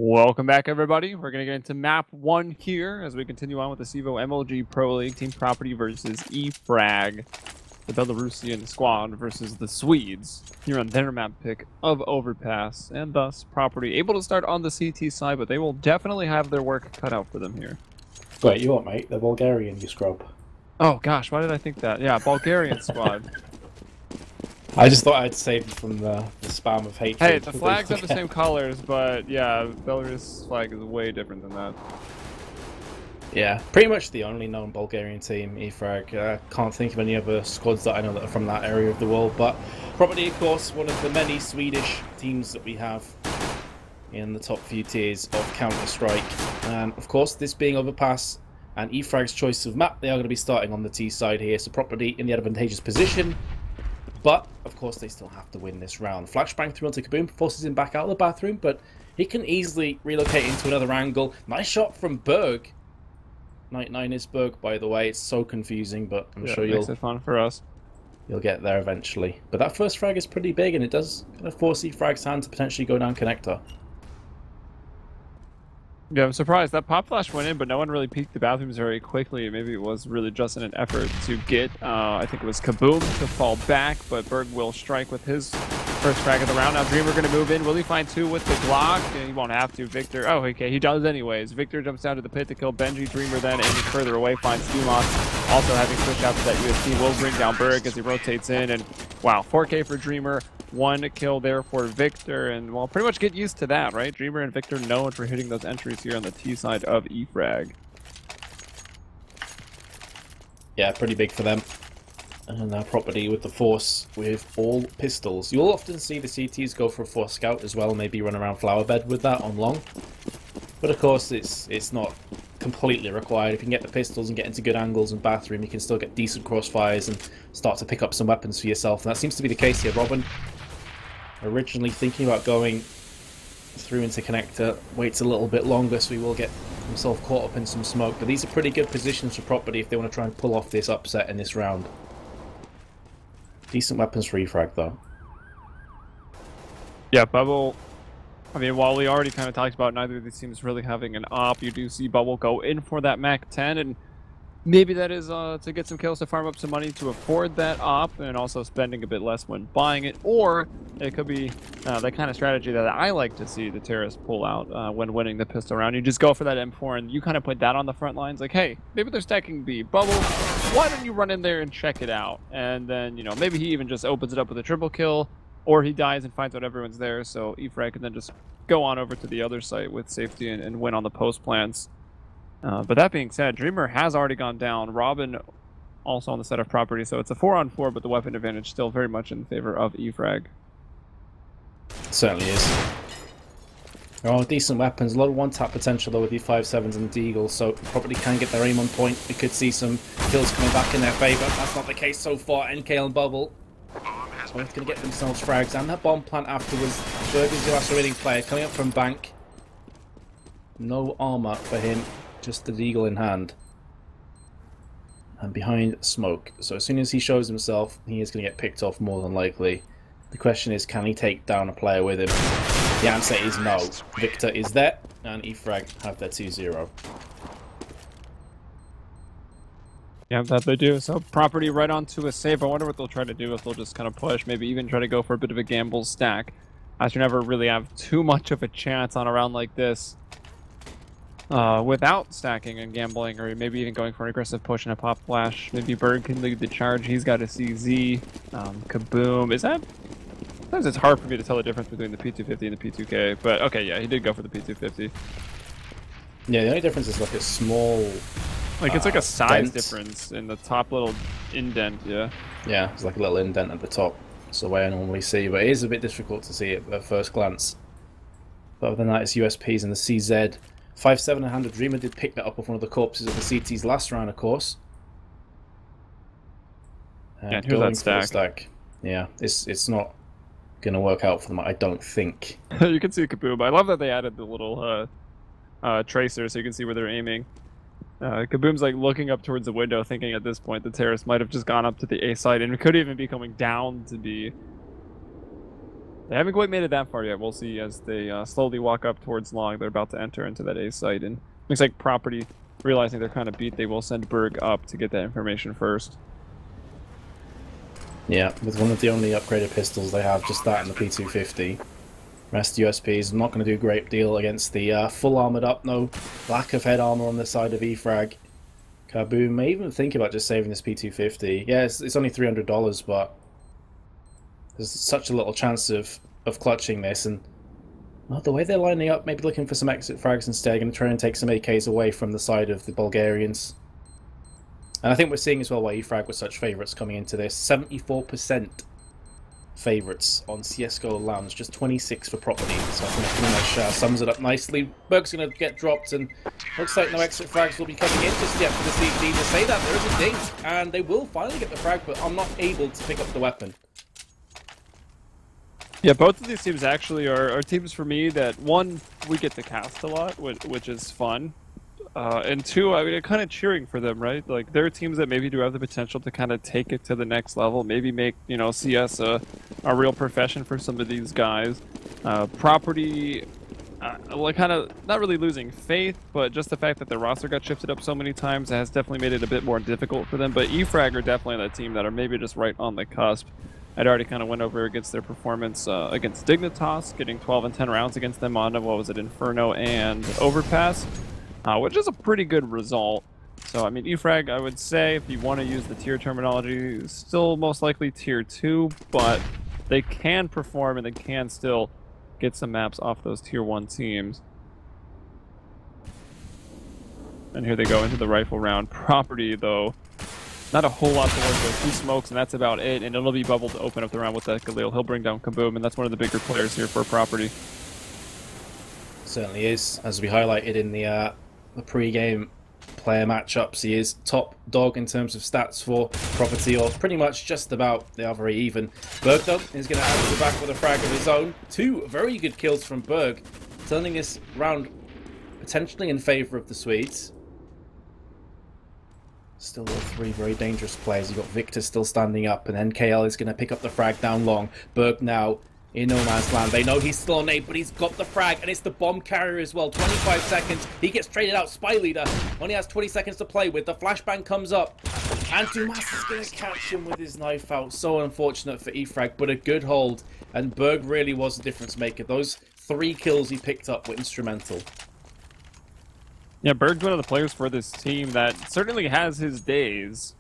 Welcome back, everybody. We're going to get into map 1 here as we continue on with the CEVO MLG Pro League Team Property versus EFrag, the Belarusian squad versus the Swedes here on their map pick of Overpass, and thus Property able to start on the CT side, but they will definitely have their work cut out for them here. Wait, you what, mate? They're Bulgarian, you scrub. Oh gosh, why did I think that? Yeah, Bulgarian squad. I just thought I'd save you from the spam of hatred. Hey, the flags have the same colors, but yeah, Belarus flag is way different than that. Yeah, pretty much the only known Bulgarian team, EFrag. Can't think of any other squads that I know that are from that area of the world, but Property, of course, one of the many Swedish teams that we have in the top few tiers of Counter-Strike. And of course, this being Overpass and EFrag's choice of map, they are going to be starting on the T side here, so Property in the advantageous position. But, of course, they still have to win this round. Flashbang through onto Kaboom, forces him back out of the bathroom, but he can easily relocate into another angle. Nice shot from Berg. Night 9 is Berg, by the way. It's so confusing, but I'm sure makes it fun for us. You'll get there eventually. But that first frag is pretty big, and it does kind of force EFrag's hand to potentially go down connector. Yeah, I'm surprised. That pop flash went in, but no one really peeked the bathrooms very quickly. Maybe it was really just in an effort to get, I think it was Kaboom to fall back, but Berg will strike with his first frag of the round. Now Dreamer going to move in. Will he find two with the Glock? He won't have to. Victor, oh, okay, he does anyways. Victor jumps down to the pit to kill Benji. Dreamer then aiming further away finds Dumont. Also having pushed out to that USP will bring down Berg as he rotates in. And wow, 4K for Dreamer. One kill there for Victor, and well, pretty much get used to that, right? Dreamer and Victor known for hitting those entries here on the T side of EFrag. Yeah, pretty big for them. And now Property with the Force with all pistols. You'll often see the CTs go for a Force Scout as well, maybe run around Flower Bed with that on long. But of course, it's not completely required. If you can get the pistols and get into good angles and bathroom, you can still get decent crossfires and start to pick up some weapons for yourself. And that seems to be the case here. Robin, originally thinking about going through into connector, waits a little bit longer, so he will get himself caught up in some smoke. But these are pretty good positions for Property if they want to try and pull off this upset in this round. Decent weapons for EFrag, though. Yeah, Bubble. I mean, while we already kind of talked about neither of these teams really having an op, you do see Bubble go in for that Mac 10, and maybe that is to get some kills to farm up some money to afford that op, and also spending a bit less when buying it, or it could be the kind of strategy that I like to see the terrorists pull out when winning the pistol round. You just go for that M4, and you kind of put that on the front lines, like, hey, maybe they're stacking B. Bubble, why don't you run in there and check it out? And then, you know, maybe he even just opens it up with a triple kill, or he dies and finds out everyone's there, so EFrag can then just go on over to the other site with safety and win on the post plants. But that being said, Dreamer has already gone down. Robin also on the set of Property, so it's a 4-on-4, but the weapon advantage still very much in favor of EFrag. Certainly is. Oh, decent weapons. A lot of one-tap potential though with the 5.7s and the Deagle, so Property can get their aim on point. We could see some kills coming back in their favour. That's not the case so far. NK and Bubble both going to get themselves frags, and that bomb plant afterwards. Berg is the lacerating player coming up from bank. No armor for him, just the Deagle in hand. And behind smoke. So as soon as he shows himself, he is going to get picked off more than likely. The question is, can he take down a player with him? The answer is no. Victor is there, and EFrag have their 2-0. Yeah, that they do. So Property right onto a save. I wonder what they'll try to do, if they'll just kind of push, maybe even try to go for a bit of a gamble stack. As you never really have too much of a chance on a round like this without stacking and gambling, or maybe even going for an aggressive push and a pop flash. Maybe Berg can lead the charge. He's got a CZ. Kaboom. Is that... Sometimes it's hard for me to tell the difference between the P250 and the P2K, but okay, yeah, he did go for the P250. Yeah, the only difference is like a small... Like, it's like a size dent. difference in the top little indent, yeah. Yeah, there's like a little indent at the top. That's the way I normally see, but it is a bit difficult to see it at first glance. But other than that, it's USPs and the CZ. 5.7 and hand of Dreamer did pick that up off one of the corpses of the CT's last round, of course. And yeah, here's that stack. Stack. Yeah, it's not going to work out for them, I don't think. You can see Kaboom. I love that they added the little tracer so you can see where they're aiming. Kaboom's like looking up towards the window, thinking at this point the terrorist might have just gone up to the A side and could even be coming down to B. They haven't quite made it that far yet. We'll see as they slowly walk up towards long. They're about to enter into that A site, and looks like Property, realizing they're kind of beat, they will send Berg up to get that information first. Yeah, with one of the only upgraded pistols they have, just that and the P250. Rest USPs not going to do a great deal against the full armored up, no lack of head armor on the side of E-Frag. Kaboom may even think about just saving this P250. Yeah, it's only $300, but there's such a little chance of clutching this, and well, the way they're lining up, maybe looking for some exit frags instead, going to try and take some AKs away from the side of the Bulgarians. And I think we're seeing as well why E-Frag were such favourites coming into this. 74% favourites on CSGO Lounge, just 26 for Property. So I think that pretty much sums it up nicely. Berg's going to get dropped, and looks like no exit frags will be coming in just yet for the CVD to say that there is a ding, and they will finally get the frag, but I'm not able to pick up the weapon. Yeah, both of these teams actually are teams for me that, one, we get to cast a lot, which is fun. And two, I mean, I'm kind of cheering for them, right? Like, there are teams that maybe do have the potential to kind of take it to the next level, maybe make, you know, CS a real profession for some of these guys. Property, like, kind of not really losing faith, but just the fact that their roster got shifted up so many times has definitely made it a bit more difficult for them. But E-Frag are definitely that team that are maybe just right on the cusp. I'd already kind of went over against their performance against Dignitas, getting 12 and 10 rounds against them on, what was it, Inferno and Overpass, which is a pretty good result. So, I mean, E-Frag, I would say, if you want to use the tier terminology, is still most likely tier 2, but they can perform and they can still get some maps off those tier 1 teams. And here they go into the rifle round. Property, though, not a whole lot to work with. 2 smokes, and that's about it. And it'll be bubble to open up the round with that Galil. He'll bring down Kaboom, and that's one of the bigger players here for Property. Certainly is. As we highlighted in the pre-game player matchups, he is top dog in terms of stats for Property, or pretty much just about. They are very even. Berg, though, is going to add to the back with a frag of his own. 2 very good kills from Berg, turning this round potentially in favour of the Swedes. Still 3 very dangerous players. You've got Victor still standing up, and NKL is going to pick up the frag down long. Berg now in no man's land. They know he's still on 8, but he's got the frag, and it's the bomb carrier as well. 25 seconds. He gets traded out. Spy Leader only has 20 seconds to play with. The flashbang comes up, and Dumas is going to catch him with his knife out. So unfortunate for E-Frag, but a good hold, and Berg really was the difference maker. Those 3 kills he picked up were instrumental. Yeah, Berg's one of the players for this team that certainly has his days.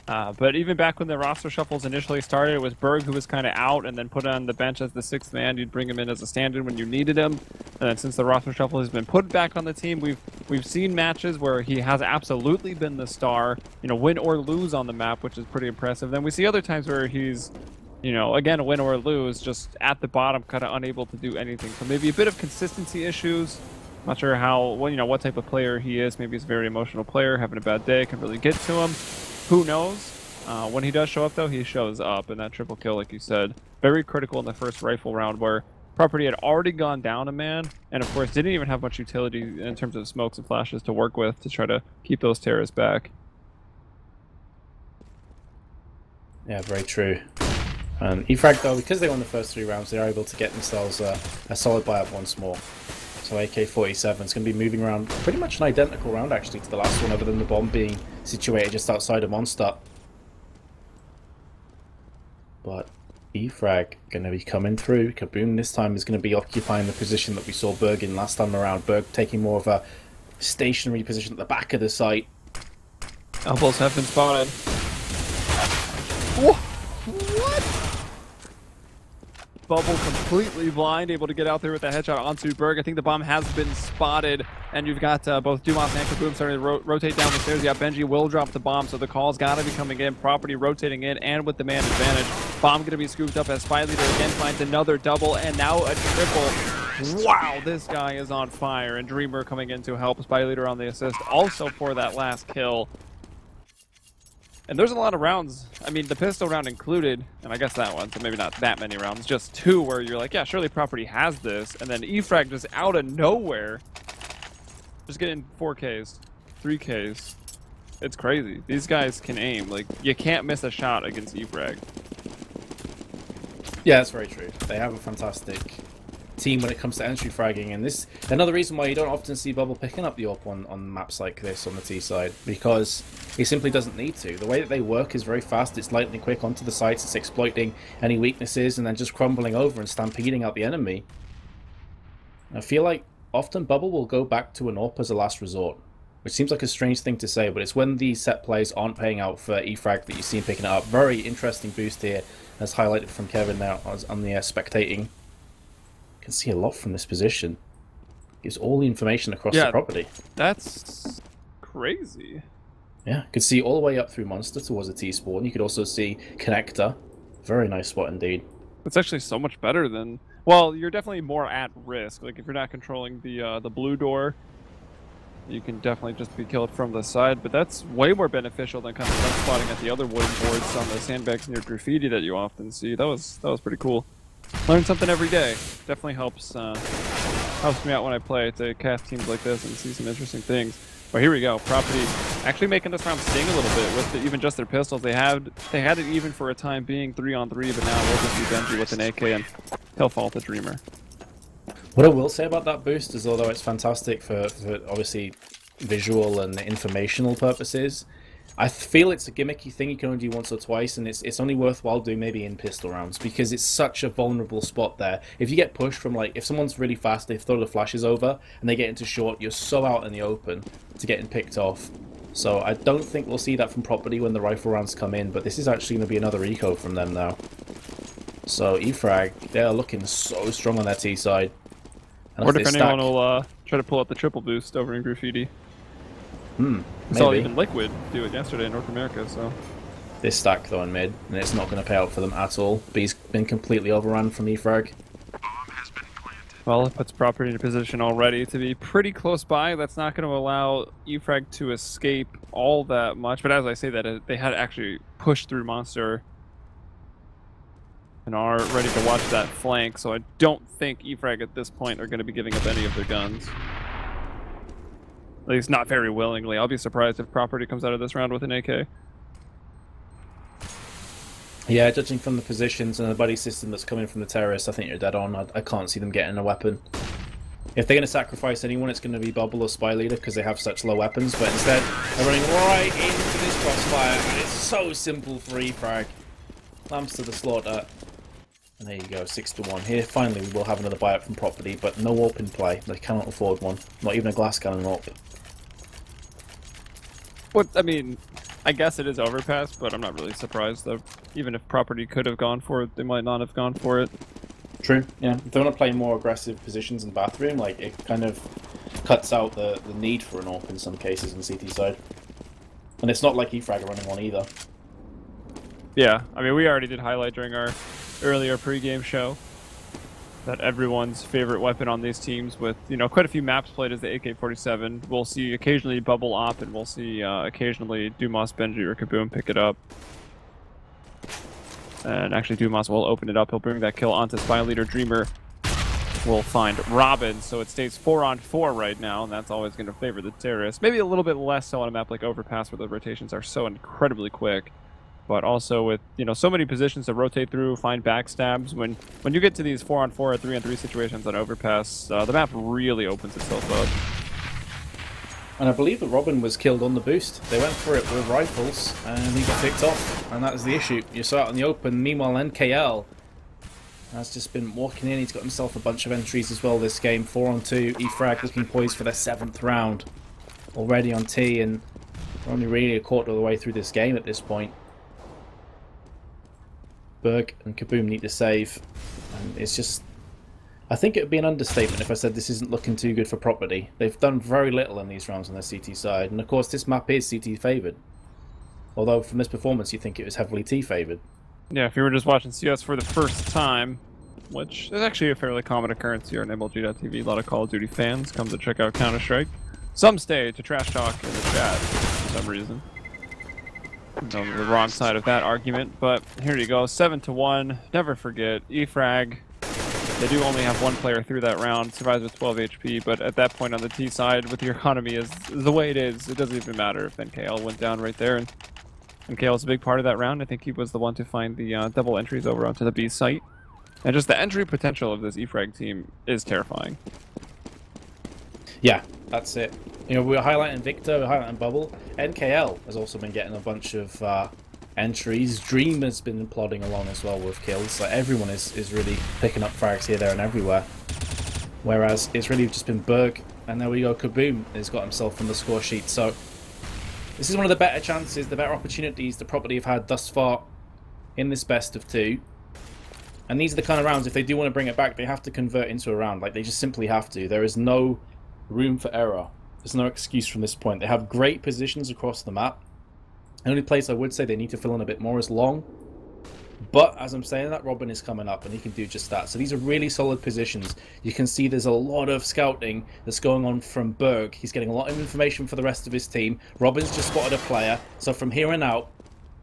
But even back when the roster shuffles initially started, it was Berg who was kind of out and then put on the bench as the 6th man. You'd bring him in as a stand-in when you needed him. And then since the roster shuffle has been put back on the team, we've seen matches where he has absolutely been the star, you know, win or lose on the map, which is pretty impressive. Then we see other times where he's, you know, again, win or lose, just at the bottom, kind of unable to do anything. So maybe a bit of consistency issues. Not sure how, well, you know, what type of player he is. Maybe he's a very emotional player, having a bad day, can really get to him. Who knows? When he does show up, though, he shows up, and that triple kill, like you said, very critical in the first rifle round, where Property had already gone down a man, and of course didn't even have much utility in terms of smokes and flashes to work with to try to keep those terrorists back. Yeah, very true. E-Frag, though, because they won the first 3 rounds, they're able to get themselves a solid buy-up once more. So AK-47 is going to be moving around pretty much an identical round, actually, to the last one, other than the bomb being situated just outside of Mondstadt. But E-Frag going to be coming through. Kaboom this time is going to be occupying the position that we saw Berg in last time around. Berg taking more of a stationary position at the back of the site. Elbows have been spotted. What? Bubble completely blind, able to get out there with that headshot onto Berg. I think the bomb has been spotted, and you've got both Dumas and Kaboom starting to rotate down the stairs. Yeah, Benji will drop the bomb, so the call's got to be coming in. Property rotating in, and with the man advantage. Bomb going to be scooped up as Spy Leader again finds another double, and now a triple. Wow, this guy is on fire, and Dreamer coming in to help Spy Leader on the assist, also for that last kill. And there's a lot of rounds, I mean, the pistol round included, and I guess that one, so maybe not that many rounds, just 2 where you're like, yeah, surely Property has this, and then E-Frag just out of nowhere, just getting 4Ks, 3Ks. It's crazy. These guys can aim. Like, you can't miss a shot against E-Frag. Yeah, that's very true. They have a fantastic team when it comes to entry fragging, and this another reason why you don't often see Bubble picking up the AWP on maps like this on the T side, because he simply doesn't need to. The way that they work is very fast. It's lightning quick onto the sites. It's exploiting any weaknesses and then just crumbling over and stampeding out the enemy. I feel like often Bubble will go back to an AWP as a last resort, which seems like a strange thing to say, but it's when the set plays aren't paying out for E-Frag that you see him picking it up. Very interesting boost here, as highlighted from Kevin now on the spectating. Can see a lot from this position. Gives all the information across the property. That's crazy. Yeah, could see all the way up through Monster towards the T-spawn. You could also see Connector. Very nice spot indeed. It's actually so much better than... Well, you're definitely more at risk. Like, if you're not controlling the blue door, you can definitely just be killed from the side, but that's way more beneficial than kind of spotting at the other wooden boards on the sandbags near graffiti that you often see. That was pretty cool. Learn something every day. Definitely helps me out when I play to cast teams like this and see some interesting things. But here we go. Property actually making this round sting a little bit with even just their pistols. They had it even for a time being 3-on-3, but now we'll just be Benji with an AK and he'll fall to Dreamer. What I will say about that boost is, although it's fantastic for obviously visual and informational purposes, I feel it's a gimmicky thing you can only do once or twice, and it's only worthwhile doing maybe in pistol rounds, because it's such a vulnerable spot there. If you get pushed from, like, if someone's really fast, they throw the flashes over, and they get into short, you're so out in the open to getting picked off. So I don't think we'll see that from Property when the rifle rounds come in, but this is actually going to be another eco from them now. So E-Frag, they are looking so strong on their T side. And or if anyone will try to pull out the triple boost over in Graffiti. I saw even Liquid do it yesterday in North America, so... This stack though in mid, and it's not going to pay out for them at all. B's been completely overrun from E-Frag. Well, it puts Property in a position already to be pretty close by. That's not going to allow E-Frag to escape all that much, but as I say that, they had actually pushed through Monster and are ready to watch that flank, so I don't think E-Frag at this point are going to be giving up any of their guns. At least not very willingly. I'll be surprised if Property comes out of this round with an AK. Yeah, judging from the positions and the buddy system that's coming from the terrorists, I think you're dead on. I can't see them getting a weapon. If they're going to sacrifice anyone, it's going to be Bubble or Spy Leader because they have such low weapons, but instead they're running right into this crossfire, and it's so simple for E-Frag. Lamps to the slaughter. And there you go, 6-1. Here, finally, we will have another buyout from Property, but no AWP in play. They cannot afford one. Not even a glass cannon AWP. What, I mean, I guess it is overpass, but I'm not really surprised, though. Even if Property could have gone for it, they might not have gone for it. True, yeah. If they want to play more aggressive positions in Bathroom, like, it kind of cuts out the need for an AWP in some cases on CT side. And it's not like E-Frag are running one either. Yeah, I mean, we already did highlight during our earlier pre-game show that everyone's favorite weapon on these teams, with, you know, quite a few maps played, is the AK-47. We'll see occasionally Bubble Op, and we'll see occasionally Dumas, Benji, or Kaboom pick it up. And actually Dumas will open it up. He'll bring that kill onto Spy Leader. Dreamer will find Robin, so it stays 4-on-4 right now, and that's always going to favor the terrorists. Maybe a little bit less so on a map like Overpass, where the rotations are so incredibly quick. But also with, you know, so many positions to rotate through, find backstabs. When you get to these 4-on-4 or 3-on-3 situations on Overpass, the map really opens itself up. And I believe that Robin was killed on the boost. They went for it with rifles, and he got picked off. And that is the issue. You're so out in the open. Meanwhile, NKL has just been walking in. He's got himself a bunch of entries as well this game. 4-on-2. E-Frag looking poised for their 7th round. Already on T, and we're only really a quarter of the way through this game at this point. Berg and Kaboom need to save, and it's just, I think it would be an understatement if I said this isn't looking too good for Property. They've done very little in these rounds on their CT side, and of course this map is CT favoured, although from this performance you think it was heavily T favoured. Yeah, if you were just watching CS for the first time, which is actually a fairly common occurrence here on MLG.TV, a lot of Call of Duty fans come to check out Counter-Strike. Some stay to trash talk in the chat for some reason. On the wrong side of that argument, but here you go, 7-1. Never forget, E-Frag, they do only have one player through that round, survives with 12 HP, but at that point on the T side, with the economy is the way it is, it doesn't even matter if NKL went down right there, and NKL is a big part of that round. I think he was the one to find the double entries over onto the B site. And just the entry potential of this E-Frag team is terrifying. Yeah, that's it. You know, we were highlighting Victor, we're highlighting Bubble. NKL has also been getting a bunch of entries. Dream has been plodding along as well with kills. So everyone is really picking up frags here, there, and everywhere. Whereas it's really just been Berg, and there we go, Kaboom has got himself on the score sheet. So this is one of the better chances, the better opportunities the Property have had thus far in this best of 2. And these are the kind of rounds, if they do want to bring it back, they have to convert into a round. Like, they just simply have to. There is no room for error. There's no excuse from this point. They have great positions across the map. The only place I would say they need to fill in a bit more is long. But as I'm saying that, Robin is coming up and he can do just that. So these are really solid positions. You can see there's a lot of scouting that's going on from Berg. He's getting a lot of information for the rest of his team. Robin's just spotted a player. So from here on out,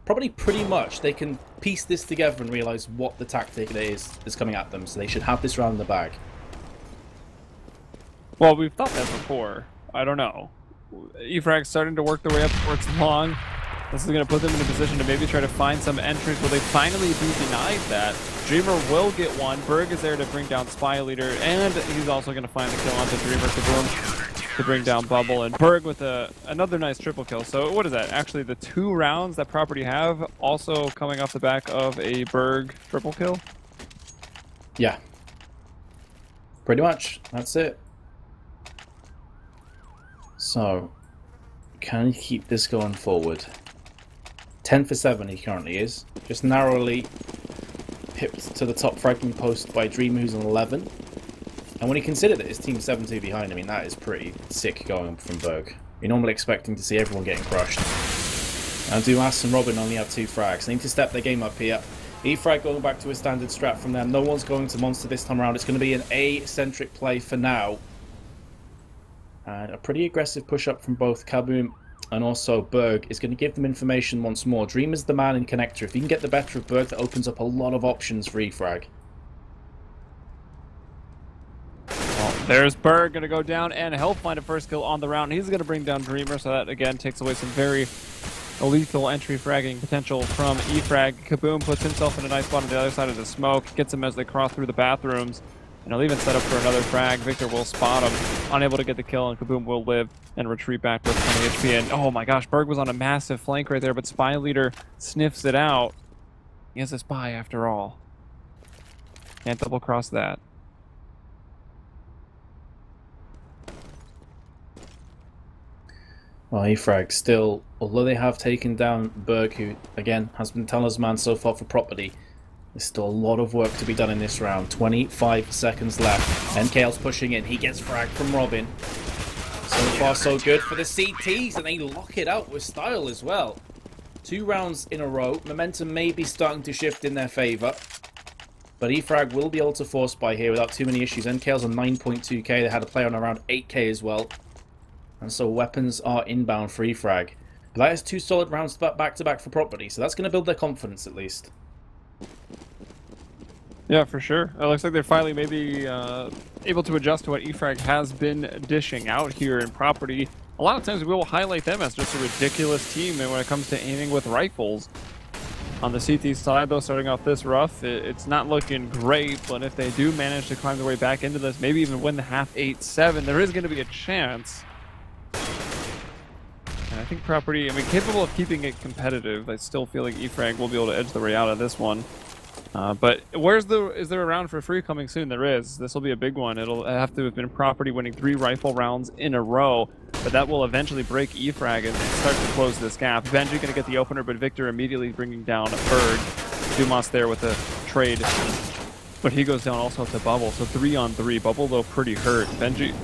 probably pretty much they can piece this together and realise what the tactic is coming at them. So they should have this round in the bag. Well, we've thought that before. I don't know. E-Frag's starting to work their way up towards long. This is going to put them in a position to maybe try to find some entries. Will they finally be denied that? Dreamer will get one. Berg is there to bring down Spy Leader, and he's also going to find the kill onto Dreamer Kaboom to bring down Bubble. And Berg with another nice triple kill. So what is that? Actually, the 2 rounds that Property have also coming off the back of a Berg triple kill? Yeah. Pretty much. That's it. So, can he keep this going forward? 10 for 7 he currently is. Just narrowly pipped to the top fragment post by Dreamer, who's on 11. And when he considered that his team's 7-2 behind, I mean, that is pretty sick going from Berg. You're normally expecting to see everyone getting crushed. And Dumas and Robin only have 2 frags. They need to step their game up here. E-Frag going back to his standard strat from them. No one's going to Monster this time around. It's going to be an A-centric play for now. And a pretty aggressive push-up from both Kaboom and also Berg is going to give them information once more. Dream is the man in connector. If he can get the better of Berg, that opens up a lot of options for E-Frag. Well, there's Berg going to go down, and he'll find a first kill on the round. He's going to bring down Dreamer, so that, again, takes away some very lethal entry fragging potential from E-Frag. Kaboom puts himself in a nice spot on the other side of the smoke, gets him as they cross through the bathrooms. And he'll even set up for another frag. Victor will spot him, unable to get the kill, and Kaboom will live and retreat back with 20 HP. And oh my gosh, Berg was on a massive flank right there, but Spy Leader sniffs it out. He has a spy after all. Can't double cross that. Well, E-Frag still, although they have taken down Berg, who again has been talisman so far for Property, there's still a lot of work to be done in this round. 25 seconds left. NKL's pushing in. He gets fragged from Robin. So far, so good for the CTs, and they lock it out with style as well. 2 rounds in a row. Momentum may be starting to shift in their favour. But E-Frag will be able to force by here without too many issues. NKL's on 9.2k. They had a player on around 8k as well. And so weapons are inbound for E-Frag. But that is 2 solid rounds back-to-back for Property. So that's going to build their confidence at least. Yeah, for sure. It looks like they're finally maybe able to adjust to what E-Frag has been dishing out here in Property. A lot of times we will highlight them as just a ridiculous team when it comes to aiming with rifles. On the CT side, though, starting off this rough, it's not looking great, but if they do manage to climb their way back into this, maybe even win the half 8-7, there is going to be a chance. And I think Property, I mean, capable of keeping it competitive. I still feel like E-Frag will be able to edge the way out of this one. But is there a round for free coming soon? There is. This will be a big one. It'll have to have been Property winning 3 rifle rounds in a row, but that will eventually break E-Frag and start to close this gap. Benji going to get the opener, but Victor immediately bringing down a Berg. Dumas there with a trade, but he goes down also to Bubble. So 3-on-3. Bubble though pretty hurt. Benji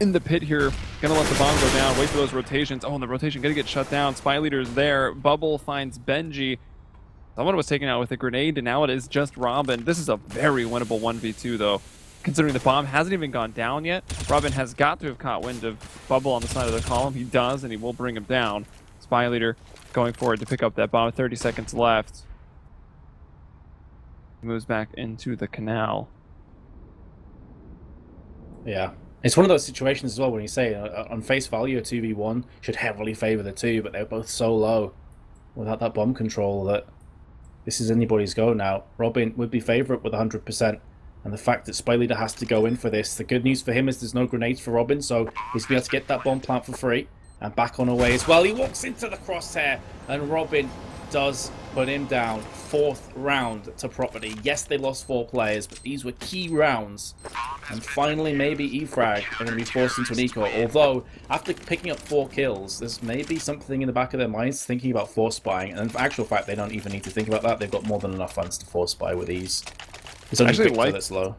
in the pit here, gonna let the bomb go down. Wait for those rotations. Oh, and the rotation gonna get shut down. Spy Leader's there. Bubble finds Benji. Someone was taken out with a grenade, and now it is just Robin. This is a very winnable 1v2, though. Considering the bomb hasn't even gone down yet, Robin has got to have caught wind of Bubble on the side of the column. He does, and he will bring him down. Spy Leader going forward to pick up that bomb. 30 seconds left. He moves back into the canal. Yeah. It's one of those situations as well when you say, on face value, a 2v1 should heavily favour the 2, but they're both so low without that bomb control that This is anybody's go now. Robin would be favourite with 100%. And the fact that Spy Leader has to go in for this, the good news for him is there's no grenades for Robin, so he's going to be able to get that bomb plant for free. And back on away as well. He walks into the crosshair, and Robin does put him down. 4th round to property. Yes, they lost 4 players, but these were key rounds. And finally, maybe EFrag are going to be forced into an eco. Although, after picking up 4 kills, there's maybe something in the back of their minds thinking about force spying. And in actual fact, they don't even need to think about that. They've got more than enough funds to force spy with ease. It's only actually that's low.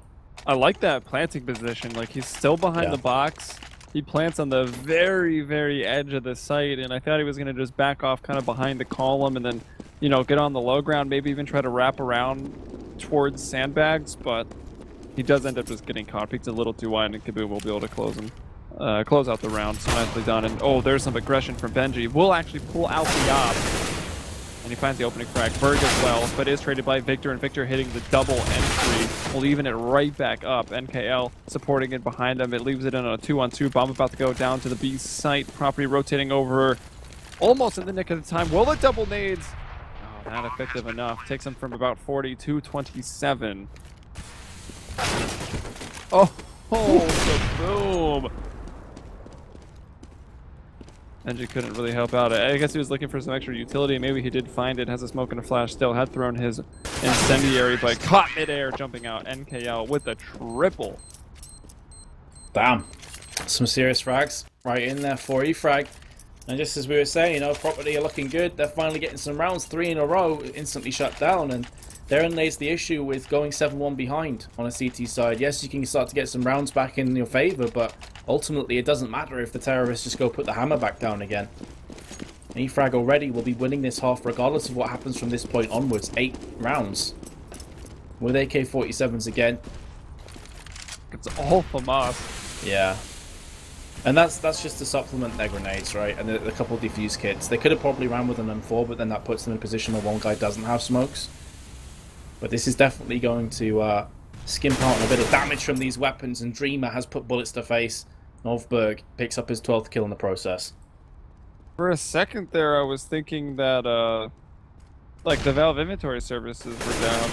I like that planting position. Like, he's still behind the box. He plants on the very, very edge of the site, and I thought he was going to just back off kind of behind the column and then, you know, get on the low ground, maybe even try to wrap around towards sandbags, but he does end up just getting caught. Peeked a little too wide, and Kaboom will be able to close him. Close out the round. So nicely done. And oh, there's some aggression from Benji. Will actually pull out the op. And he finds the opening frag. Berg as well, but is traded by Victor, and Victor hitting the double entry will even it right back up. NKL supporting it behind him. It leaves it in a 2-on-2. Bomb about to go down to the B site. Property rotating over almost in the nick of the time. Will the double nades? Oh, not effective enough. Takes him from about 40 to 27. Oh, boom. Benji couldn't really help out. I guess he was looking for some extra utility. Maybe he did find it. Has a smoke and a flash still. Had thrown his incendiary, but caught midair jumping out. NKL with a triple. Damn. Some serious frags right in there for EFrag. And just as we were saying, you know, property are looking good. They're finally getting some rounds. 3 in a row, instantly shut down. And therein lays the issue with going 7-1 behind on a CT side. Yes, you can start to get some rounds back in your favour, but ultimately it doesn't matter if the terrorists just go put the hammer back down again. And EFrag already will be winning this half regardless of what happens from this point onwards. 8 rounds. With AK-47s again. It's all FAMAS. Yeah. And that's just to supplement their grenades, right? And a couple of defuse kits. They could have probably ran with an M4, but then that puts them in a position where one guy doesn't have smokes. But this is definitely going to skimp out on a bit of damage from these weapons, and Dreamer has put bullets to face. Northberg picks up his 12th kill in the process. For a second there, I was thinking that, like, the Valve inventory services were down.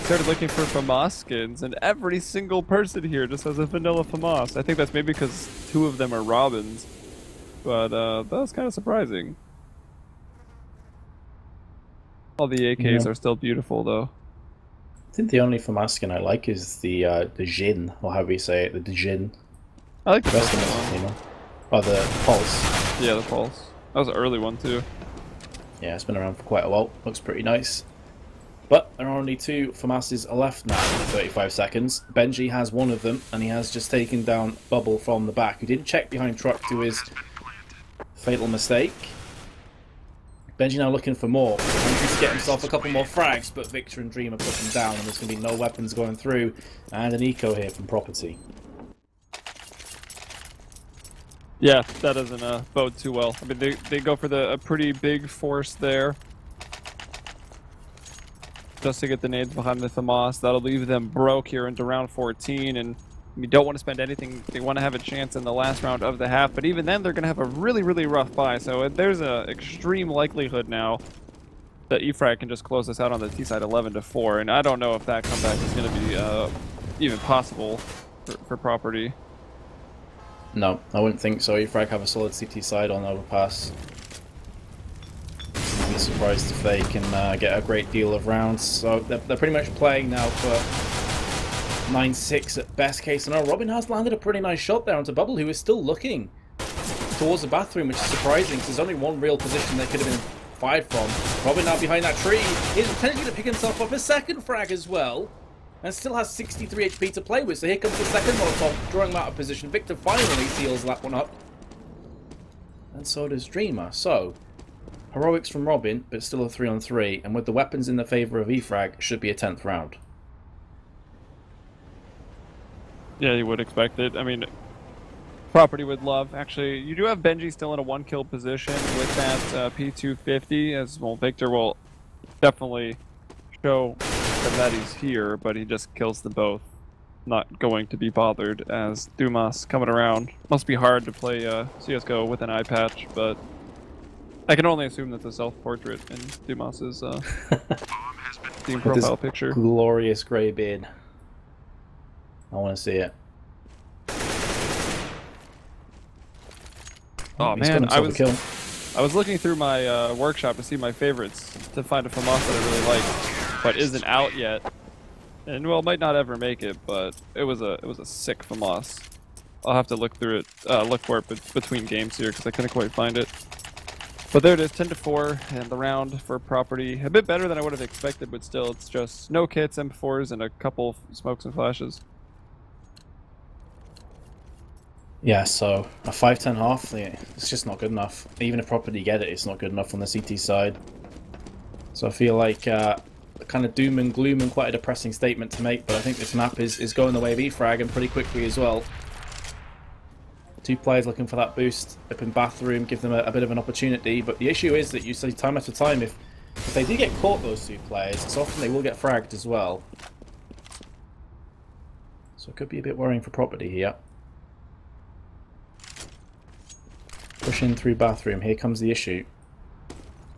Started looking for FAMAS skins, and every single person here just has a vanilla FAMAS. I think that's maybe because 2 of them are Robins, but that was kind of surprising. All the AKs are still beautiful, though. I think the only FAMAS skin I like is the Jin, or however you say it, the Jin. I like the rest of them, you know. Oh, the Pulse. Yeah, the Pulse. That was an early one, too. Yeah, it's been around for quite a while. Looks pretty nice. But there are only 2 FAMASs left now in 35 seconds. Benji has one of them, and he has just taken down Bubble from the back, who didn't check behind truck to his fatal mistake. Benji now looking for more. He's to get himself a couple more frags, but Victor and Dreamer put him down, and there's going to be no weapons going through. And an eco here from Property. Yeah, that doesn't bode too well. I mean, they go for a pretty big force there. Just to get the nades behind the FAMAS. That'll leave them broke here into round 14, and you don't want to spend anything. They want to have a chance in the last round of the half, but even then they're going to have a really, really rough buy. So there's an extreme likelihood now that EFrag can just close this out on the T side 11-4, and I don't know if that comeback is going to be even possible for Property. No, I wouldn't think so. EFrag have a solid CT side on overpass. I'd be surprised if they can get a great deal of rounds. So they're pretty much playing now for 9-6 at best case scenario. Robin has landed a pretty nice shot there onto Bubble, who is still looking towards the bathroom, which is surprising because there's only one real position they could have been fired from. Robin now behind that tree is potentially to pick himself up a second frag as well, and still has 63 HP to play with. So here comes the second Molotov, drawing him out of position. Victor finally seals that one up, and so does Dreamer. So heroics from Robin, but still a 3-on-3, and with the weapons in the favour of EFrag, should be a 10th round. Yeah, you would expect it. I mean, Property would love. Actually, you do have Benji still in a 1-kill position with that P250, as well. Victor will definitely show that he's here, but he just kills them both. Not going to be bothered, as Dumas coming around. Must be hard to play CSGO with an eye patch, but I can only assume that's a self-portrait in Dumas's Steam With profile this picture. glorious grey beard. I want to see it. Oh He's got man, himself a kill. I was looking through my workshop to see my favorites to find a FAMAS that I really like, but isn't out yet. And well, might not ever make it, but it was a sick FAMAS. I'll have to look through it, look for it between games here because I couldn't quite find it. But there it is, 10-4, and the round for property. A bit better than I would have expected, but still, it's just no kits, M4s, and a couple smokes and flashes. Yeah, so a 5-10 half, it's just not good enough. Even if property get it, it's not good enough on the CT side. So I feel like kind of doom and gloom and quite a depressing statement to make, but I think this map is going the way of E-Frag and pretty quickly as well. Two players looking for that boost up in bathroom, give them a bit of an opportunity, but the issue is that you see time after time, if they do get caught, those two players, it's often they will get fragged as well. So it could be a bit worrying for property here. Pushing through bathroom, here comes the issue.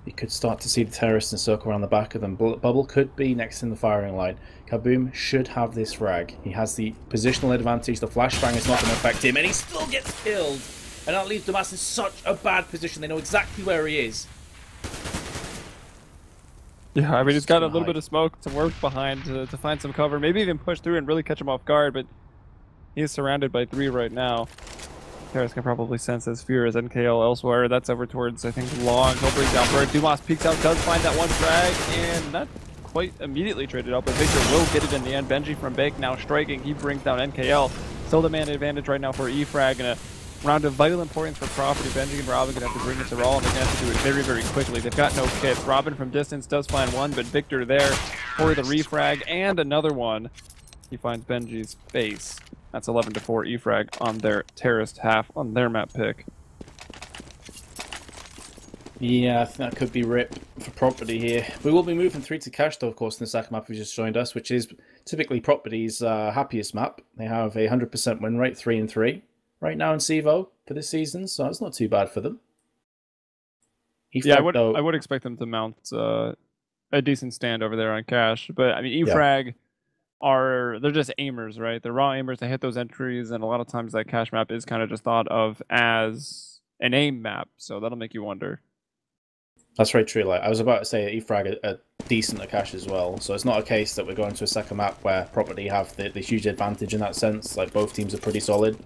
You could start to see the terrorists and circle around the back of them. Bubble could be next in the firing line. Kaboom should have this frag. He has the positional advantage. The flashbang is not going to affect him, and he still gets killed. And that leaves Damas in such a bad position. They know exactly where he is. Yeah, I mean, he's got a little bit of smoke to work behind to find some cover. Maybe even push through and really catch him off guard, but he's surrounded by 3 right now. Paris can probably sense his fear as NKL elsewhere. That's over towards, I think, Long. He'll bring down Bird. Dumas peeks out, does find that one frag, and not quite immediately traded up, but Victor will get it in the end. Benji from Bake now striking. He brings down NKL. Still the man advantage right now for E-Frag, and a round of vital importance for property. Benji and Robin going to have to bring it to Raw, and they're going to have to do it very, very quickly. They've got no kits. Robin from distance does find one, but Victor there for the refrag, and another one. He finds Benji's face. That's 11-4 E-Frag on their terrorist half on their map pick. Yeah, I think that could be RIP for property here. We will be moving through to cash, though, of course, in the second map who just joined us, which is typically property's happiest map. They have a 100% win rate, 3-3, right now in CEVO for this season, so it's not too bad for them. Yeah, I would expect them to mount a decent stand over there on cash, but I mean, E-Frag they're just aimers, right? They're raw aimers. They hit those entries, and a lot of times that cache map is kind of just thought of as an aim map, so that'll make you wonder. That's very true. Like I was about to say, E-Frag are decent at cache as well, so it's not a case that we're going to a second map where property have the huge advantage in that sense. Like both teams are pretty solid.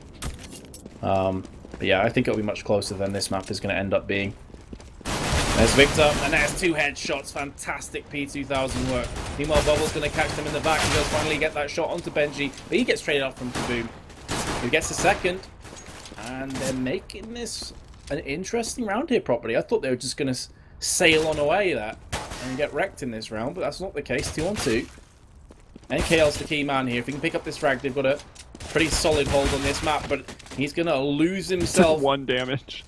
But yeah, I think it'll be much closer than this map is going to end up being. There's Victor, and there's 2 headshots. Fantastic P2000 work. Meanwhile, Bubble's going to catch them in the back. He does finally get that shot onto Benji, but he gets traded off from Kaboom, who gets a second. And they're making this an interesting round here, property. I thought they were just going to sail on away that and get wrecked in this round, but that's not the case. 2-on-2. NKL's the key man here. If he can pick up this frag, they've got a pretty solid hold on this map, but he's going to lose himself. 1 damage.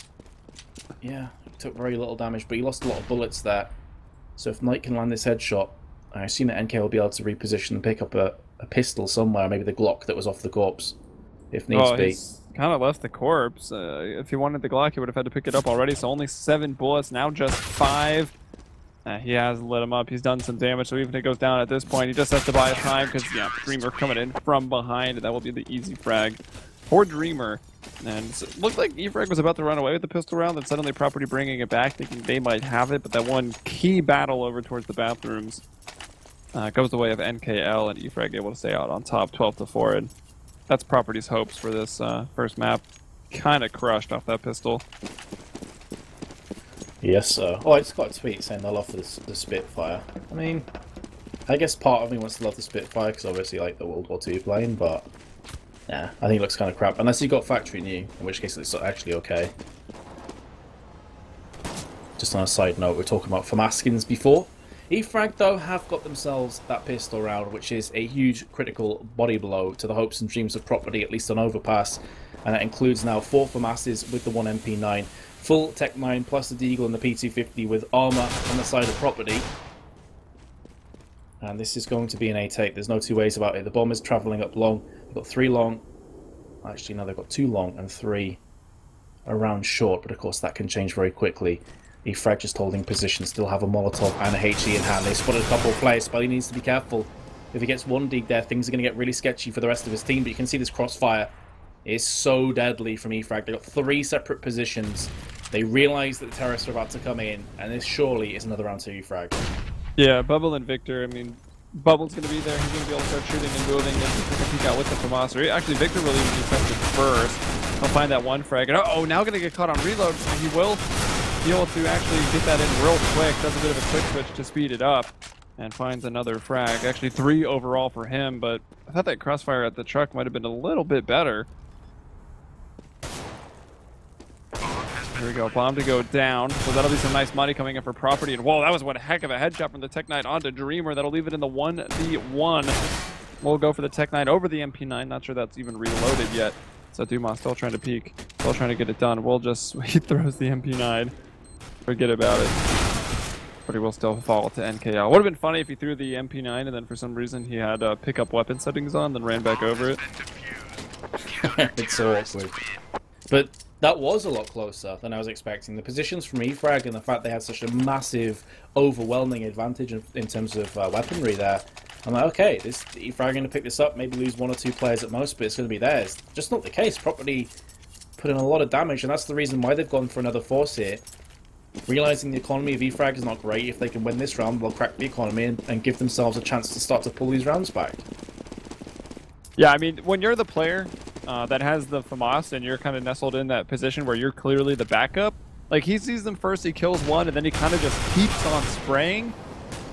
Yeah. Took very little damage, but he lost a lot of bullets there. So if Knight can land this headshot, I assume that NK will be able to reposition and pick up a pistol somewhere, maybe the Glock that was off the corpse, if needs be. He's kind of left the corpse. If he wanted the Glock, he would have had to pick it up already, so only 7 bullets, now just 5. He has lit him up. He's done some damage, so even if it goes down at this point, he just has to buy his time, because, yeah, Dreamer coming in from behind, that will be the easy frag. Poor Dreamer. And it looked like E-Frag was about to run away with the pistol round, then suddenly property bringing it back, thinking they might have it, but that one key battle over towards the bathrooms goes the way of NKL, and E-Frag able to stay out on top, 12-4, and that's property's hopes for this first map. Kind of crushed off that pistol. Yes, sir. Oh, I just got a tweet saying they'll offer the Spitfire. I mean, I guess part of me wants to love the Spitfire, because obviously like the World War II plane, but yeah, I think it looks kind of crap. Unless you got factory new, in which case it's actually okay. Just on a side note, we were talking about FAMAS before. E-Frag, though, have got themselves that pistol round, which is a huge critical body blow to the hopes and dreams of property, at least on Overpass. And that includes now 4 FAMASs with the 1 MP9, full Tech 9 plus the Deagle and the P250 with armor on the side of property. And this is going to be an A-take. There's no 2 ways about it. The bomb is travelling up long. They've got 3 long. Actually, no, they've got 2 long and 3 around short. But of course, that can change very quickly. E-Frag just holding position, still have a Molotov and a HE in hand. They spotted a couple of players. Spidey needs to be careful. If he gets one dig there, things are going to get really sketchy for the rest of his team. But you can see this crossfire is so deadly from E-Frag. They've got 3 separate positions. They realise that the terrorists are about to come in, and this surely is another round to E-Frag. Yeah, Bubble and Victor, I mean, Bubble's going to be there. He's going to be able to start shooting and moving and take a peek out with the FAMAS. Actually, Victor will even be tested first. He'll find that one frag. And oh, now going to get caught on reload. He will be able to actually get that in real quick. Does a bit of a quick switch to speed it up. And finds another frag. Actually, 3 overall for him, but I thought that crossfire at the truck might have been a little bit better. Here we go, bomb to go down. So that'll be some nice money coming in for property. And whoa, that was one heck of a headshot from the Tech 9 onto Dreamer. That'll leave it in the 1v1. We'll go for the Tech 9 over the MP9. Not sure that's even reloaded yet. So Dumas still trying to peek. Still trying to get it done. We'll just, he throws the MP9. Forget about it. But he will still fall to NKL. Would have been funny if he threw the MP9 and then for some reason he had pickup weapon settings on, then ran back over it. It's so awkward. But that was a lot closer than I was expecting. The positions from E-Frag and the fact they had such a massive, overwhelming advantage in terms of weaponry there. I'm like, okay, this E-Frag going to pick this up, maybe lose 1 or 2 players at most, but it's going to be theirs. Just not the case. Property put in a lot of damage, and that's the reason why they've gone for another force here. Realizing the economy of E-Frag is not great, if they can win this round, they'll crack the economy and give themselves a chance to start to pull these rounds back. Yeah, I mean, when you're the player that has the FAMAS and you're kind of nestled in that position where you're clearly the backup, like he sees them first, he kills one, and then he kind of just keeps on spraying.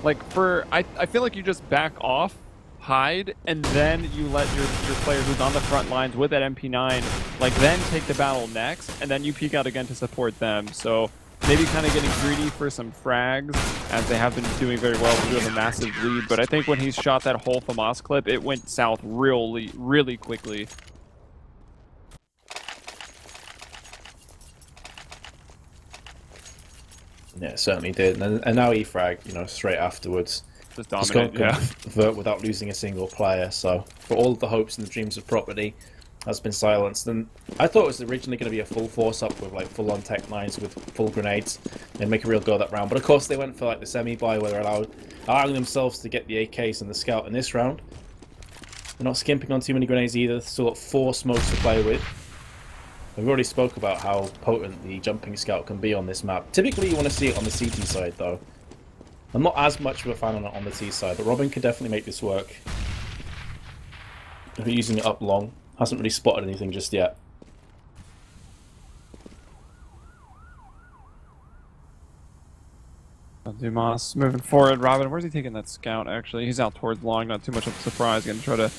Like I feel like you just back off, hide, and then you let your player who's on the front lines with that MP9, like then take the battle next, and then you peek out again to support them. So maybe kind of getting greedy for some frags, as they have been doing very well to do have a massive lead. But I think when he shot that whole FAMAS clip, it went south really quickly. Yeah, it certainly did. And now E-Frag, you know, straight afterwards, Just dominate, yeah. Convert without losing a single player. So for all of the hopes and the dreams of property, has been silenced. And I thought it was originally going to be a full force up with like full-on Tech 9s with full grenades and make a real go of that round. But of course they went for like the semi-buy where they're allowing themselves to get the AKs and the scout in this round. They're not skimping on too many grenades either. Still got 4 smokes to play with. We've already spoke about how potent the jumping scout can be on this map. Typically you want to see it on the CT side though. I'm not as much of a fan on the T side, but Robin could definitely make this work. If we're using it up long. Hasn't really spotted anything just yet. Dumas moving forward. Robin, where's he taking that scout actually? He's out towards long, not too much of a surprise. Gonna try to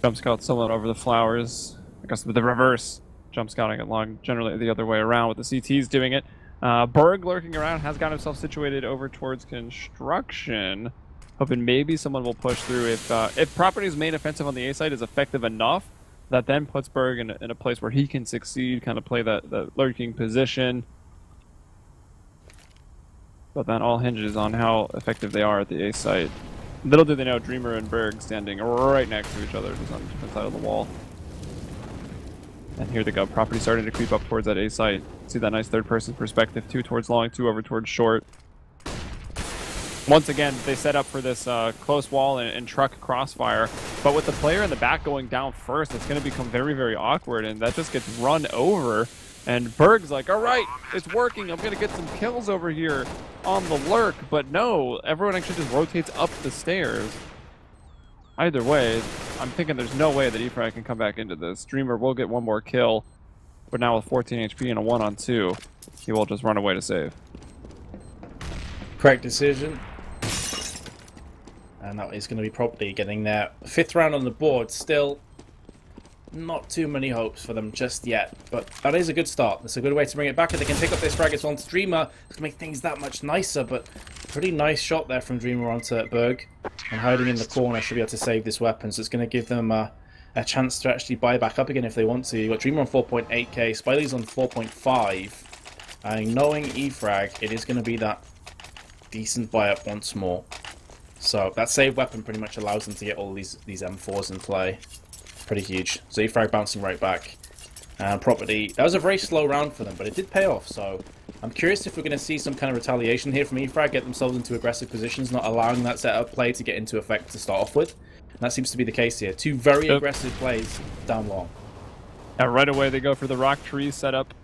jump scout someone over the flowers. I guess with the reverse. Jump scouting it long, generally the other way around with the CTs doing it. Berg lurking around, has got himself situated over towards construction. Hoping maybe someone will push through if Property's main offensive on the A side is effective enough. That then puts Berg in a place where he can succeed, kind of play that lurking position. But then all hinges on how effective they are at the A site. Little do they know, Dreamer and Berg standing right next to each other, just on the different side of the wall. And here they go, Property starting to creep up towards that A site. See that nice third-person perspective, 2 towards long, 2 over towards short. Once again, they set up for this close wall and truck crossfire, but with the player in the back going down first, it's going to become very awkward, and that just gets run over. And Berg's like, all right, it's working. I'm going to get some kills over here on the lurk, but no, everyone actually just rotates up the stairs. Either way, I'm thinking there's no way that E-Frag can come back into this. Dreamer will get 1 more kill, but now with 14 HP and a 1-on-2, he will just run away to save. Correct decision. And that is going to be Property getting their 5th round on the board. Still, not too many hopes for them just yet. But that is a good start. That's a good way to bring it back. If they can pick up this frag, it's on to Dreamer. It's going to make things that much nicer. But pretty nice shot there from Dreamer onto Berg. And hiding in the corner should be able to save this weapon. So it's going to give them a chance to actually buy back up again if they want to. You've got Dreamer on 4.8k. Spiley's on 4.5. And knowing E-Frag, it is going to be that decent buy up once more. So that save weapon pretty much allows them to get all these M4s in play. Pretty huge. So E-Frag bouncing right back. And Property, that was a very slow round for them, but it did pay off. So I'm curious if we're going to see some kind of retaliation here from eFrag, get themselves into aggressive positions, not allowing that setup play to get into effect to start off with. And that seems to be the case here. Two very aggressive plays down long. Right away they go for the rock tree setup.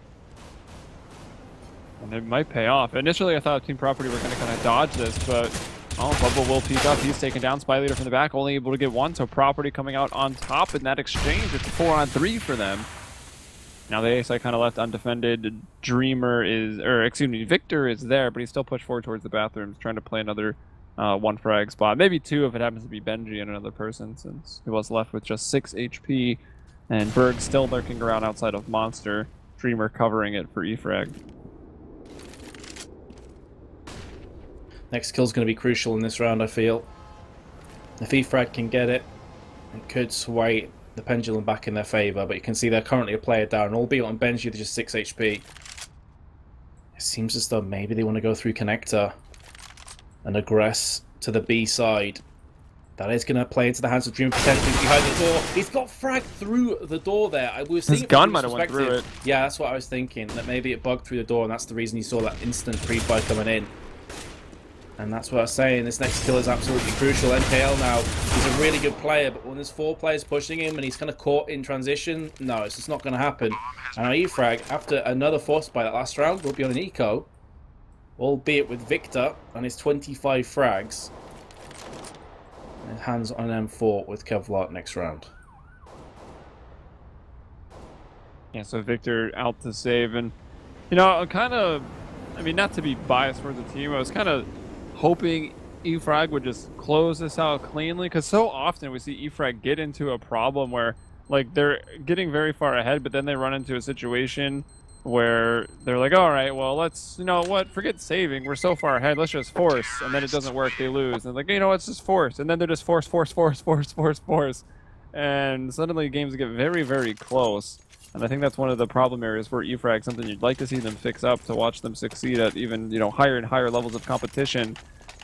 And it might pay off. Initially I thought Team Property were going to kind of dodge this, but Bubble will peek up. He's taken down. Spy Leader from the back, only able to get one, so Property coming out on top in that exchange. It's 4-on-3 for them. Now the ace I kind of left undefended. Dreamer is, or excuse me, Victor is there, but he's still pushed forward towards the bathrooms, trying to play another one frag spot. Maybe two if it happens to be Benji and another person, since he was left with just 6 HP. And Berg still lurking around outside of Monster. Dreamer covering it for eFrag. Next kill's going to be crucial in this round, I feel. If eFrag can get it, it could sway the pendulum back in their favour, but you can see they're currently a player down, albeit on Benji with just 6 HP. It seems as though maybe they want to go through Connector and aggress to the B side. That is going to play into the hands of Dreamer potentially behind the door. He's got fragged through the door there. His gun might have went through it. Yeah, that's what I was thinking, that maybe it bugged through the door, and that's the reason you saw that instant pre-fire coming in. And that's what I was saying, this next kill is absolutely crucial. MKL now, he's a really good player, but when there's 4 players pushing him and he's kind of caught in transition, no, it's just not going to happen. And now eFrag, after another force by that last round, will be on an eco, albeit with Victor and his 25 frags. And hands on an M4 with Kevlar next round. Yeah, so Victor out to save, and you know, kind of, I mean, not to be biased for the team, I was kind of hoping eFrag would just close this out cleanly, because so often we see eFrag get into a problem where, like, they're getting very far ahead, but then they run into a situation where they're like, all right, well, let's, you know what, forget saving, we're so far ahead, let's just force, and then it doesn't work, they lose, and like, you know, let's just force, and then they're just force, and suddenly games get very, very close. And I think that's one of the problem areas for eFrag, something you'd like to see them fix up to watch them succeed at even, you know, higher and higher levels of competition.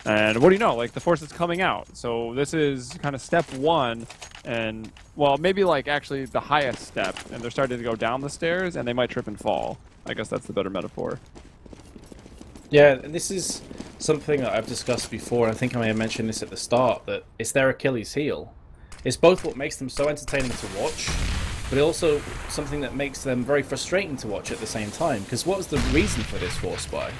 And what do you know, like, the force is coming out. So this is kind of step 1, and, well, maybe like actually the highest step, and they're starting to go down the stairs, and they might trip and fall. I guess that's the better metaphor. Yeah, and this is something that I've discussed before, and I think I may have mentioned this at the start, that it's their Achilles heel. It's both what makes them so entertaining to watch, but also something that makes them very frustrating to watch at the same time. Because what was the reason for this force buy?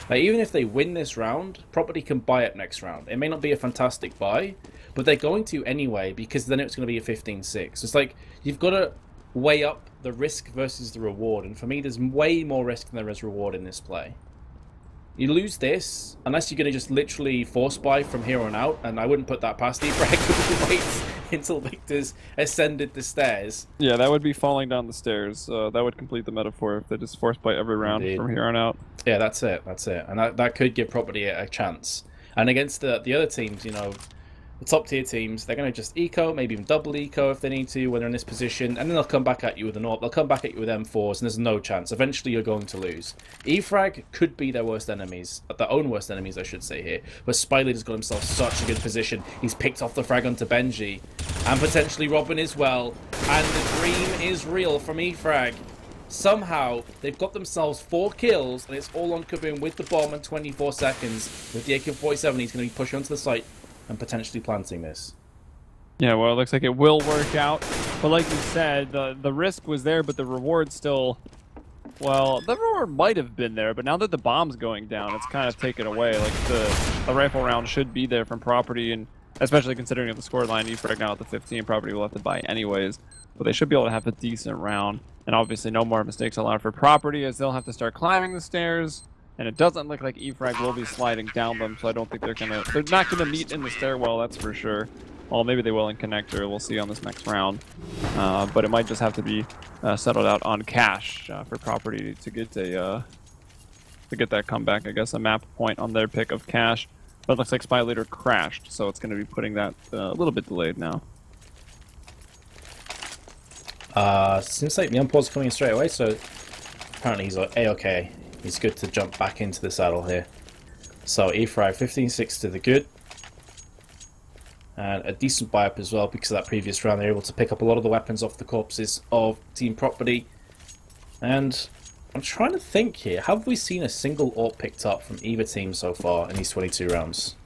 Like, even if they win this round, Property can buy it next round. It may not be a fantastic buy, but they're going to anyway, because then it's going to be a 15-6. It's like, you've got to weigh up the risk versus the reward, and for me there's way more risk than there is reward in this play. You lose this, unless you're going to just literally force buy from here on out, and I wouldn't put that past eFrag. Wait until Victor's ascended the stairs. Yeah, that would be falling down the stairs. That would complete the metaphor if they just force buy every round from here on out. Yeah, that's it. That's it. And that could give Property a chance. And against the other teams, you know, the top tier teams, they're going to just eco, maybe even double eco if they need to when they're in this position, and then they'll come back at you with an AWP, they'll come back at you with M4s, and there's no chance. Eventually you're going to lose. eFrag could be their worst enemies, their own worst enemies I should say here, but Spyleader's got himself such a good position. He's picked off the frag onto Benji, and potentially Robin as well, and the dream is real from eFrag. Somehow, they've got themselves 4 kills, and it's all on Kaboom with the bomb in 24 seconds. With the AK-47, he's going to be pushing onto the site and potentially planting this. Yeah, well, it looks like it will work out. But like you said, the risk was there, but the reward still... Well, the reward might have been there, but now that the bomb's going down, it's kind of taken away. Like, the rifle round should be there from Property, and especially considering the scoreline, eFrag now at the 15, Property will have to buy anyways. But they should be able to have a decent round. And obviously no more mistakes allowed for Property, as they'll have to start climbing the stairs. And it doesn't look like eFrag will be sliding down them, so I don't think they're not gonna meet in the stairwell, that's for sure. Well, maybe they will in Connector, we'll see on this next round. But it might just have to be settled out on cash for Property to get that comeback, I guess, a map point on their pick of cash. But it looks like Spy Leader crashed, so it's gonna be putting that a little bit delayed now. Seems like Myeonpo's coming in straight away, so apparently he's A-okay. He's good to jump back into the saddle here. So eFrag 15-6 to the good. And a decent buy-up as well, because of that previous round they're able to pick up a lot of the weapons off the corpses of Team Property. And I'm trying to think here. Have we seen a single AWP picked up from either team so far in these 22 rounds?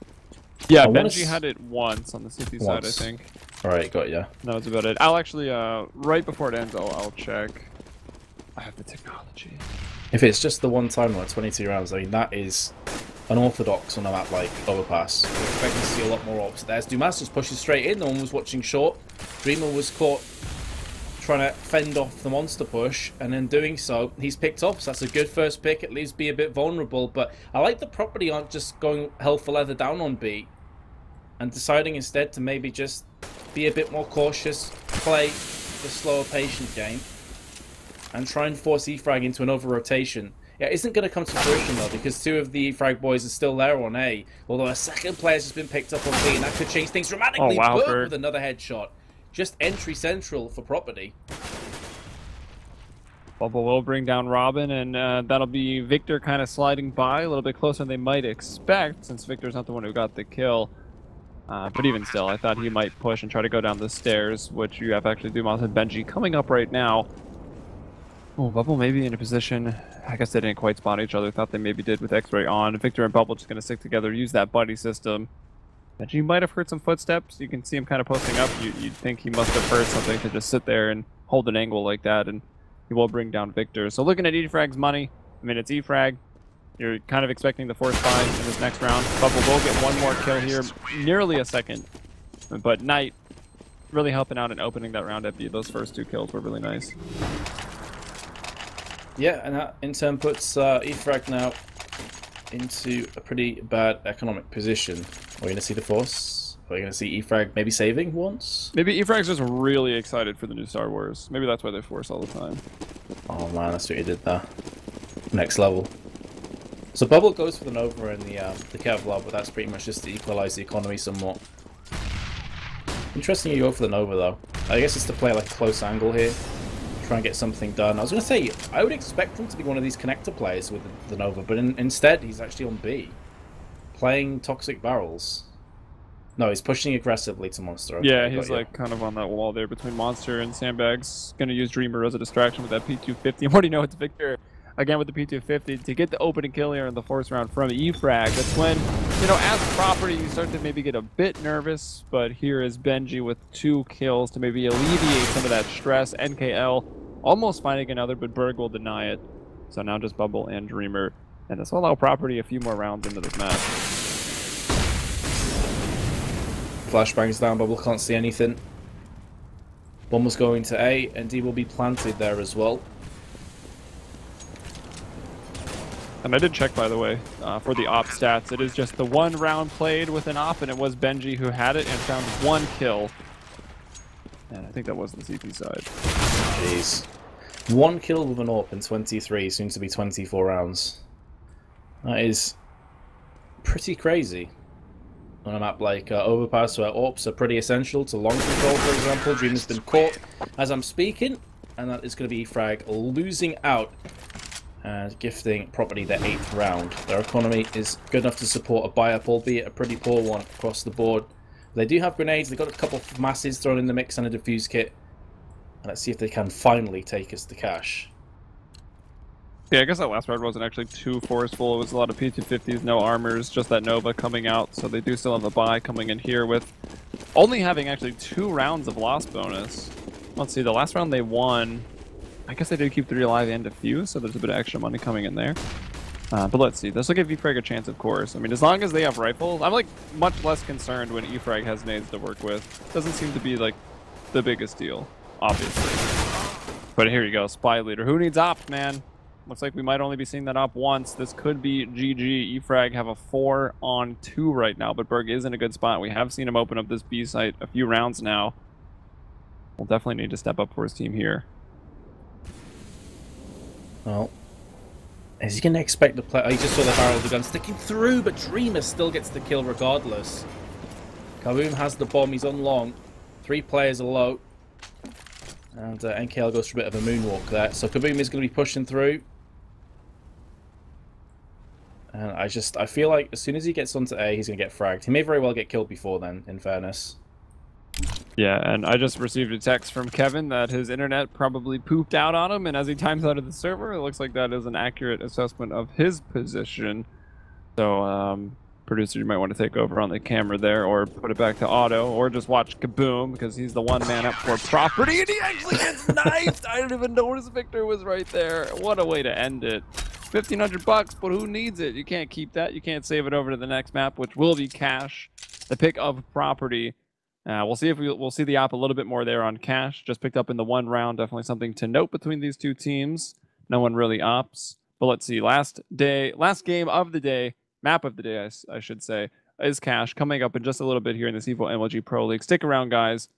Yeah, Benji had it once on the CT side, I think. Alright, got ya. That was about it. I'll actually, right before it ends, I'll check. I have the technology. If it's just the one time, like 22 rounds, I mean, that is unorthodox on a map like Overpass. We're expecting to see a lot more AWPs. There's Dumas just pushes straight in. No one was watching short. Dreamer was caught trying to fend off the monster push, and in doing so, he's picked up. So that's a good first pick. At least be a bit vulnerable, but I like the property aren't just going hell for leather down on B, and deciding instead to maybe just be a bit more cautious, play the slower, patient game, and try and force E-Frag into an over-rotation. Yeah, it isn't going to come to fruition though, because two of the E-Frag boys are still there on A, although a second player's just been picked up on B, and that could change things dramatically. Oh, wow, Boom, with another headshot. Just entry central for property. Bubble will bring down Robin, and that'll be Victor kind of sliding by a little bit closer than they might expect, since Victor's not the one who got the kill. But even still, I thought he might push and try to go down the stairs, which you have actually Dumas and Benji coming up right now. Oh, Bubble may be in a position. I guess they didn't quite spot each other. Thought they maybe did with X-Ray on. Victor and Bubble just going to stick together, use that buddy system. Benji might have heard some footsteps. You can see him kind of posting up. You'd think he must have heard something to just sit there and hold an angle like that, and he will bring down Victor. So looking at E-Frag's money, I mean, it's E-Frag. You're kind of expecting the force 5 in this next round. Bubble will get one more kill here, nearly a second. But Knight really helping out and opening that round at B. Those first two kills were really nice. Yeah, and that in turn puts E-Frag now into a pretty bad economic position. Are we going to see the force? Are we going to see E-Frag maybe saving once? Maybe E-Frag's just really excited for the new Star Wars. Maybe that's why they force all the time. Oh man, that's what you did there. Next level. So Bubble goes for the Nova and the Kevlar, but that's pretty much just to equalize the economy somewhat. Interesting you go for the Nova though. I guess it's to play like a close angle here. Try and get something done. I was going to say, I would expect him to be one of these connector players with the Nova, but instead he's actually on B. Playing Toxic Barrels. No, he's pushing aggressively to Monster. Okay, yeah, he's like kind of on that wall there between Monster and Sandbags. Going to use Dreamer as a distraction with that P250. And what do you know, it's Victor again with the P250 to get the opening kill here in the fourth round from E-Frag. That's when, you know, as property, you start to maybe get a bit nervous, but here is Benji with 2 kills to maybe alleviate some of that stress. NKL almost finding another, but Berg will deny it. So now just Bubble and Dreamer. And this will allow property a few more rounds into this match. Flashbangs down, Bubble can't see anything. Bomb was going to A, and D will be planted there as well. And I did check, by the way, for the op stats. It is just the 1 round played with an op, and it was Benji who had it and found 1 kill. And I think that was the CP side. Jeez. 1 kill with an AWP in 23, soon to be 24 rounds. That is pretty crazy. On a map like Overpass, where AWPs are pretty essential to long control, for example. Dreamer's been caught as I'm speaking, and that is going to be E-Frag losing out and gifting property their 8th round. Their economy is good enough to support a buy-up, albeit a pretty poor one across the board. They do have grenades, they've got a couple of masses thrown in the mix and a defuse kit. And let's see if they can finally take us to cash. Yeah, I guess that last round wasn't actually too forceful. It was a lot of P250s, no armors, just that Nova coming out. So they do still have the buy coming in here with only having actually 2 rounds of loss bonus. Let's see, the last round they won. I guess they did keep 3 alive and defuse, so there's a bit of extra money coming in there. But let's see. This will give E-Frag a chance, of course. I mean, as long as they have rifles, I'm like much less concerned when E-Frag has nades to work with. Doesn't seem to be like the biggest deal, obviously. But here you go, Spy Leader. Who needs op, man? Looks like we might only be seeing that op once. This could be GG. E-Frag have a 4-on-2 right now, but Berg is in a good spot. We have seen him open up this B site a few rounds now. We'll definitely need to step up for his team here. Well, is he going to expect the play? Oh, he just saw the barrel of the gun sticking through, but Dreamer still gets the kill regardless. Kaboom has the bomb, he's on long. 3 players are low. And NKL goes for a bit of a moonwalk there. So Kaboom is going to be pushing through. And I feel like as soon as he gets onto A, he's going to get fragged. He may very well get killed before then, in fairness. Yeah, and I just received a text from Kevin that his internet probably pooped out on him, and as he times out of the server, it looks like that is an accurate assessment of his position. So, producer, you might want to take over on the camera there, or put it back to auto, or just watch Kaboom, because he's the one man up for property, and he actually gets knifed! I didn't even notice Victor was right there. What a way to end it. 1,500 bucks, but who needs it? You can't keep that. You can't save it over to the next map, which will be cash, the pick of property. We'll see if we'll see the app a little bit more there on cash. Just picked up in the one round. Definitely something to note between these two teams. No one really opts. But let's see. Last game of the day, map of the day, I should say, is cash. Coming up in just a little bit here in the CEVO MLG Pro League. Stick around, guys.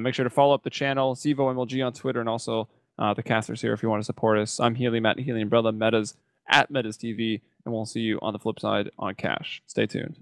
Make sure to follow up the channel, CEVO MLG on Twitter, and also the casters here if you want to support us. I'm Helium at Helium Umbrella, Metas at Metas TV, and we'll see you on the flip side on cash. Stay tuned.